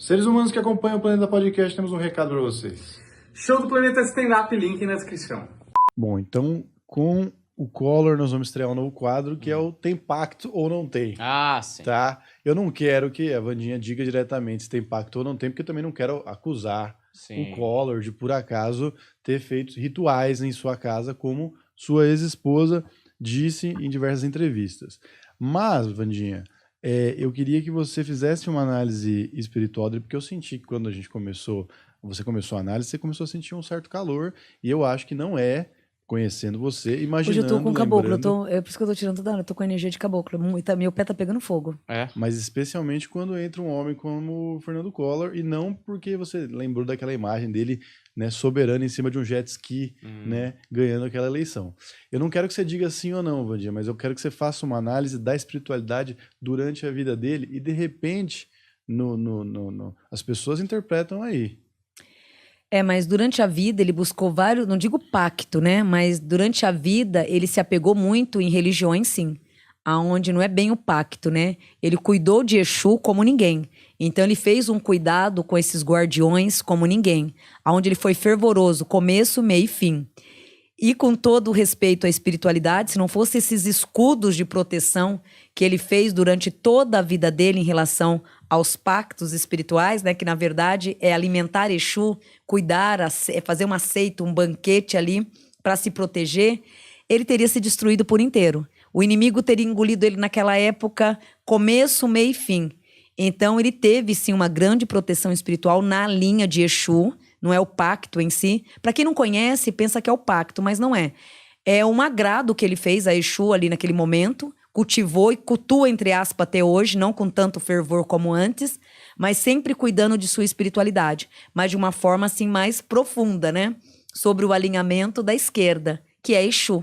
Seres humanos que acompanham o Planeta Podcast, temos um recado para vocês. Show do Planeta Stand-Up, link na descrição. Bom, então com o Collor nós vamos estrear um novo quadro que é o Tem Pacto ou Não Tem. Ah, sim. Tá? Eu não quero que a Wandinha diga diretamente se tem pacto ou não tem, porque eu também não quero acusar o Collor de, por acaso, ter feito rituais em sua casa, como sua ex-esposa disse em diversas entrevistas. Mas, Wandinha, eu queria que você fizesse uma análise espiritual dele, porque eu senti que quando você começou a análise, você começou a sentir um certo calor, e eu acho que não é, conhecendo você, imaginando, hoje eu tô com caboclo, lembrando... por isso que eu tô tirando toda hora, eu tô com energia de caboclo, meu pé tá pegando fogo. Mas especialmente quando entra um homem como o Fernando Collor, e não porque você lembrou daquela imagem dele, né, soberano em cima de um jet ski, né, ganhando aquela eleição. Eu não quero que você diga sim ou não, Wandinha, mas eu quero que você faça uma análise da espiritualidade durante a vida dele e, de repente, as pessoas interpretam aí. Mas durante a vida ele buscou vários, não digo pacto, né? Mas durante a vida ele se apegou muito em religiões, sim. Aonde não é bem o pacto, né? Ele cuidou de Exu como ninguém. Então ele fez um cuidado com esses guardiões como ninguém. Aonde ele foi fervoroso, começo, meio e fim. E com todo o respeito à espiritualidade, se não fosse esses escudos de proteção que ele fez durante toda a vida dele em relação aos pactos espirituais, né, que na verdade é alimentar Exu, cuidar, fazer uma seita, um banquete ali para se proteger, ele teria se destruído por inteiro. O inimigo teria engolido ele naquela época, começo, meio e fim. Então ele teve sim uma grande proteção espiritual na linha de Exu, não é o pacto em si. Para quem não conhece, pensa que é o pacto, mas não é. É um agrado que ele fez a Exu ali naquele momento, cultivou e cultua, entre aspas, até hoje, não com tanto fervor como antes, mas sempre cuidando de sua espiritualidade, mas de uma forma assim mais profunda, né? Sobre o alinhamento da esquerda, que é Exu.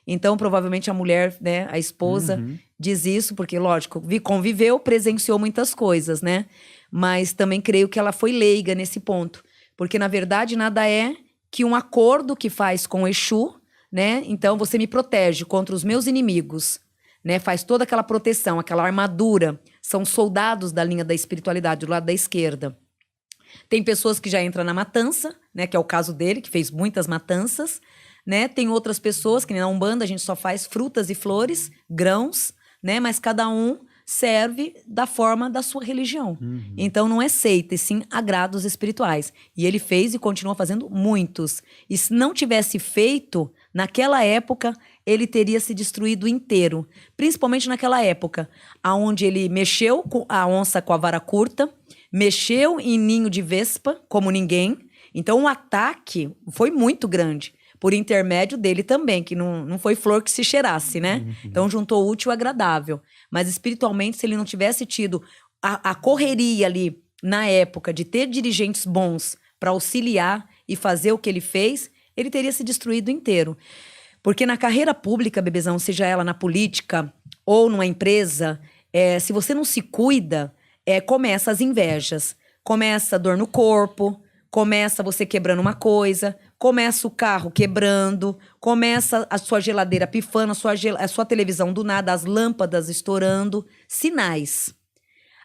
Então, provavelmente a mulher, né, a esposa, diz isso, porque, lógico, conviveu, presenciou muitas coisas, né? Mas também creio que ela foi leiga nesse ponto. Porque, na verdade, nada é que um acordo que faz com Exu, né? Então, você me protege contra os meus inimigos, né? Faz toda aquela proteção, aquela armadura. São soldados da linha da espiritualidade, do lado da esquerda. Tem pessoas que já entram na matança, né? Que é o caso dele, que fez muitas matanças, né? Tem outras pessoas, que na Umbanda a gente só faz frutas e flores, grãos, né? Mas cada um serve da forma da sua religião. Então não é seita, e sim agrados espirituais. E ele fez e continua fazendo muitos. E se não tivesse feito, naquela época, ele teria se destruído inteiro. Principalmente naquela época, onde ele mexeu com a onça com a vara curta, mexeu em ninho de vespa, como ninguém. Então o ataque foi muito grande. Por intermédio dele também, que não foi flor que se cheirasse, né? Então juntou o útil ao agradável. Mas espiritualmente, se ele não tivesse tido a correria ali, na época, de ter dirigentes bons para auxiliar e fazer o que ele fez, ele teria se destruído inteiro. Porque na carreira pública, bebezão, seja ela na política ou numa empresa, se você não se cuida, começa as invejas. Começa a dor no corpo, começa você quebrando uma coisa, começa o carro quebrando, começa a sua geladeira pifando, a sua televisão do nada, as lâmpadas estourando, sinais.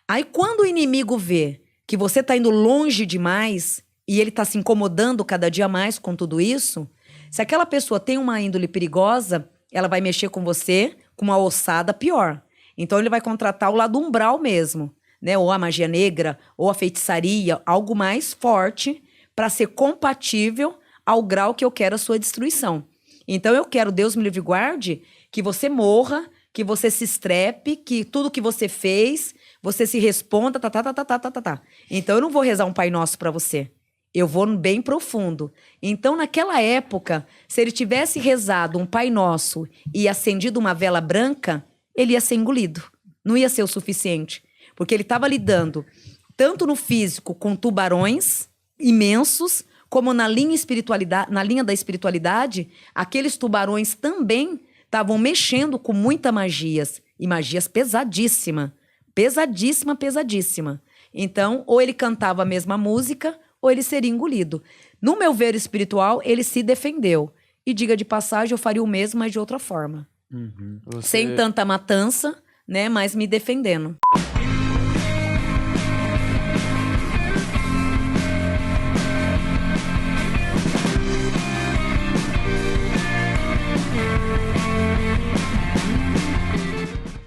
Aí quando o inimigo vê que você tá indo longe demais e ele tá se incomodando cada dia mais com tudo isso, se aquela pessoa tem uma índole perigosa, ela vai mexer com você com uma ossada pior. Então ele vai contratar o lado umbral mesmo, né? Ou a magia negra, ou a feitiçaria, algo mais forte para ser compatível ao grau que eu quero a sua destruição. Então eu quero, Deus me livre e guarde, que você morra, que você se estrepe, que tudo que você fez, você se responda, Então eu não vou rezar um Pai Nosso para você. Eu vou bem profundo. Então naquela época, se ele tivesse rezado um Pai Nosso e acendido uma vela branca, ele ia ser engolido. Não ia ser o suficiente. Porque ele estava lidando tanto no físico com tubarões imensos, como na linha da espiritualidade, aqueles tubarões também estavam mexendo com muitas magias. E magias pesadíssimas. Pesadíssima, pesadíssima. Então, ou ele cantava a mesma música, ou ele seria engolido. No meu ver espiritual, ele se defendeu. E diga de passagem, eu faria o mesmo, mas de outra forma. Sem tanta matança, né? Mas me defendendo.